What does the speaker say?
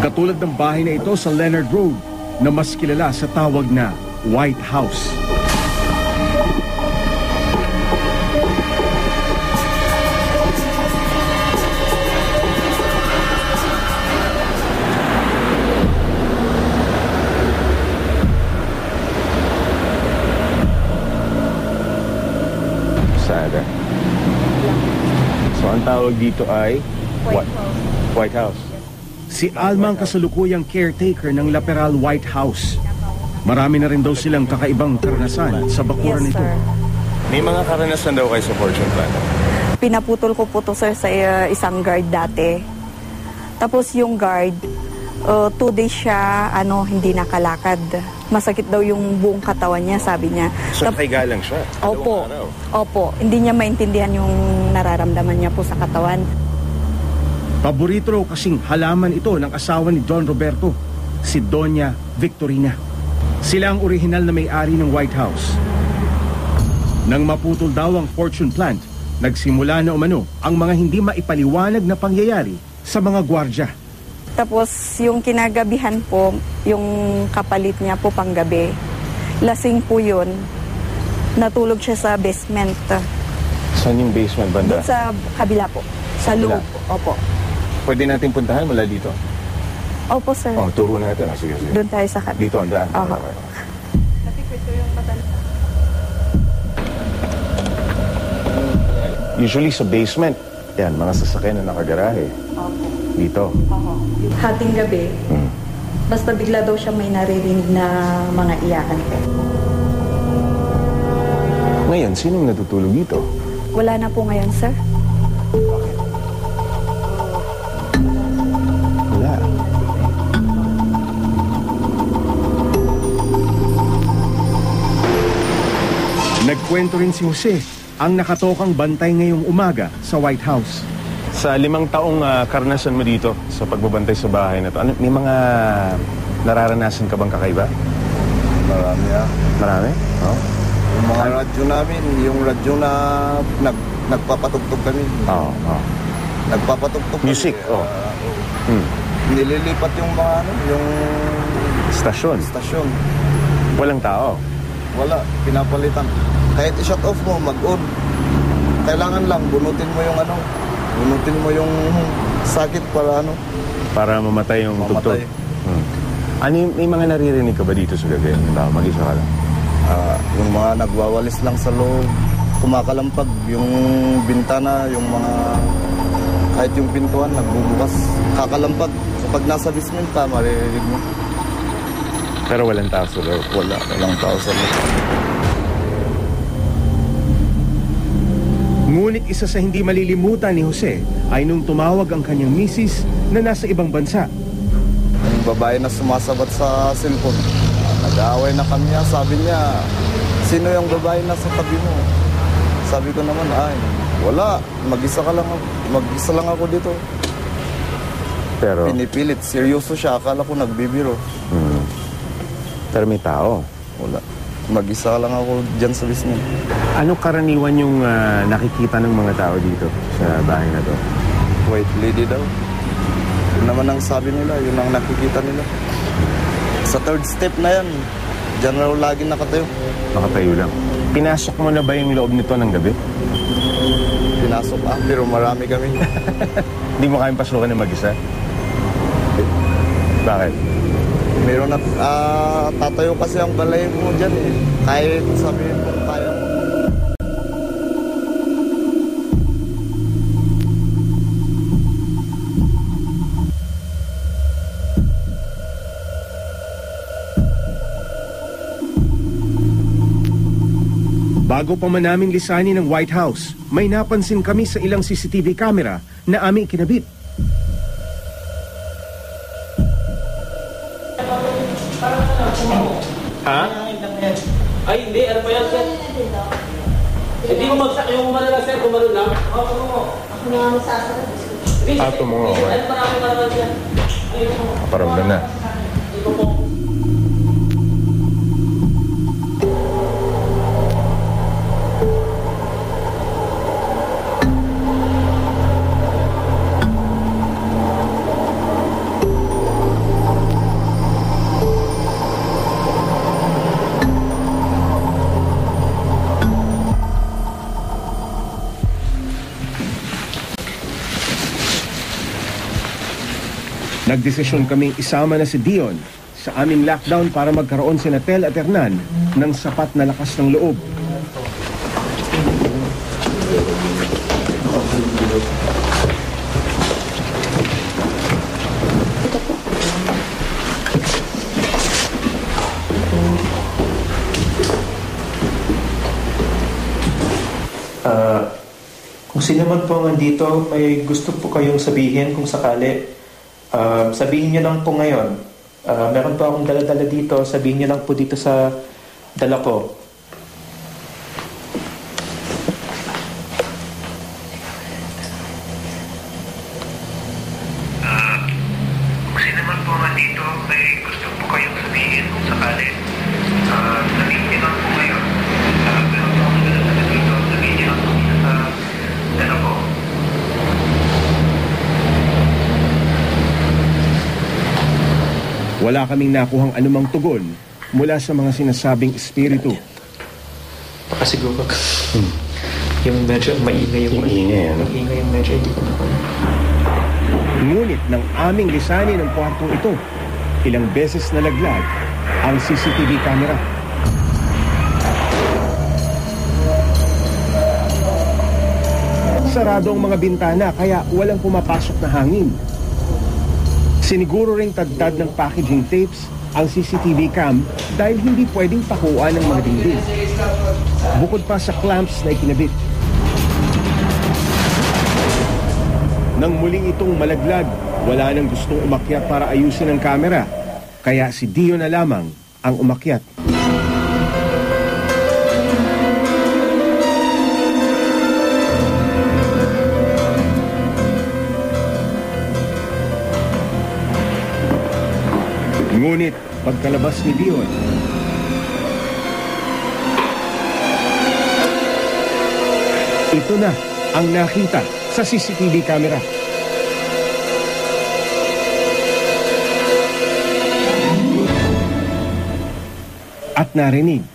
Katulad ng bahay na ito sa Leonard Road na mas kilala sa tawag na White House. So ang tawag dito ay White House. Si Alma ang kasalukuyang caretaker ng Laperal White House. Marami na rin daw silang kakaibang karanasan sa bakuran nito. May mga karanasan daw kayo sa Fortune Plant? Pinaputol ko po to, sir, sa isang guard dati. Tapos yung guard, 2 days siya hindi nakalakad. Masakit daw yung buong katawan niya, sabi niya. So nakahiga lang siya? Opo. Opo. Hindi niya maintindihan yung nararamdaman niya po sa katawan. Paborito raw kasing halaman ito ng asawa ni Don Roberto, si Doña Victorina. Sila ang orihinal na may-ari ng White House. Nang maputol daw ang Fortune Plant, nagsimula na umano ang mga hindi maipaliwanag na pangyayari sa mga gwardya. Tapos yung kinagabihan po, yung kapalit niya po panggabi. Lasing po yun. Natulog siya sa basement. Saan yung basement banda? Doon sa kabila po. Sa loob. Opo. Pwede natin puntahan mula dito? Opo, sir. Turo natin. Sige. Doon tayo sa kabila. Dito ang daan. Usually sa basement, yan, mga sasakyan na nakagarahe. Opo. Dito. Hating gabi, basta bigla daw siya may naririnig na mga iyakan ko. Ngayon, sinong natutulog dito? Wala na po ngayon, sir. Wala. Nagkwento rin si Jose, ang nakatokang bantay ngayong umaga sa White House. Sa 5 taong karanasan mo dito sa pagbabantay sa bahay na to, may mga nararanasan ka bang kakaiba? Marami Marami? Oh. Yung mga radyo namin, yung radyo na nagpapatugtog kami. Oo. Nagpapatugtog kami. Music, Nililipat yung mga yung Stasyon. Walang tao? Wala, pinapalitan. Kahit i-shut off mo, mag-on. Kailangan lang, bunutin mo yung sakit para mamatay yung tugtog. May mga naririnig ka ba dito sa gabi? Mag-isa ka lang? Yung mga nagwawalis lang sa loob, kumakalampag, yung bintana, yung mga kahit yung pintuan nagbubukas, kakalampag. Pag nasa basement ka, maririnig mo. Pero walang tao sa loob? Walang tao sa loob. Ngunit isa sa hindi malilimutan ni Jose ay nung tumawag ang kanyang misis na nasa ibang bansa. Yung babae na sumasabat sa cellphone, nag-aaway na kami. Sabi niya, sino yung babae na sa tabi mo? Sabi ko naman, wala, mag-isa lang ako dito. Pero pinipilit, seryoso siya, akala ko nagbibiro. Pero may tao? Wala, mag-isa lang ako dyan sa basement. Ano karaniwan yung nakikita ng mga tao dito sa bahay na to? White lady daw. Yun naman ang sabi nila, yun ang nakikita nila. Sa 3rd step na yan, dyan raw lagi nakatayo. Nakatayo lang. Pinasok mo na ba yung loob nito ng gabi? Pinasok pero marami kami. Hindi mo kayang pasukan ng mag-isa? Bakit? Meron na, tatayo kasi ang balay mo dyan Kahit sabihin mo, kaya mo. Bago pa man namin lisanin ng White House, may napansin kami sa ilang CCTV camera na aming kinabit. Ha? Ay, hindi. Ano pa yan, sir? Hindi mo magsak yung umano lang, sir. Umano lang. Oo, oo. Ako na ang sasalat. Ato mo nga, okay. Ano pa namin para dyan? Kaparamdam na. Ito po. Nagdesisyon kaming isama na si Dion sa aming lockdown para magkaroon si Natel at Hernan ng sapat na lakas ng loob. Kung sino man po nandito, may gusto po kayong sabihin kung sakali, sabihin niyo lang po ngayon. Meron po akong dala-dala dito, sabihin niyo lang po dito sa dala ko. Kung sino man po nandito, may gusto po kayong sabihin kung sakali, sabihin niyo lang po ngayon. Meron po akong dala-dala dito, sabihin niyo lang po dito sa dala ko. Wala kaming nakuhang anumang tugon mula sa mga sinasabing espiritu. Baka siguro yung medyo maingay yung maingay yung medyo hindi ko Ngunit nang aming lisanin ang kwartong ito, ilang beses nalaglag ang CCTV camera. Sarado ang mga bintana kaya walang pumapasok na hangin. Siniguro ring tadtad ng packaging tapes ang CCTV cam dahil hindi pwedeng pakuan ng mga dingding. Bukod pa sa clamps na ikinabit. Nang muling itong malaglag, wala nang gustong umakyat para ayusin ang kamera. Kaya si Dio na lamang ang umakyat. Ngunit pagkalabas ni Dion, ito na ang nakita sa CCTV camera. At narinig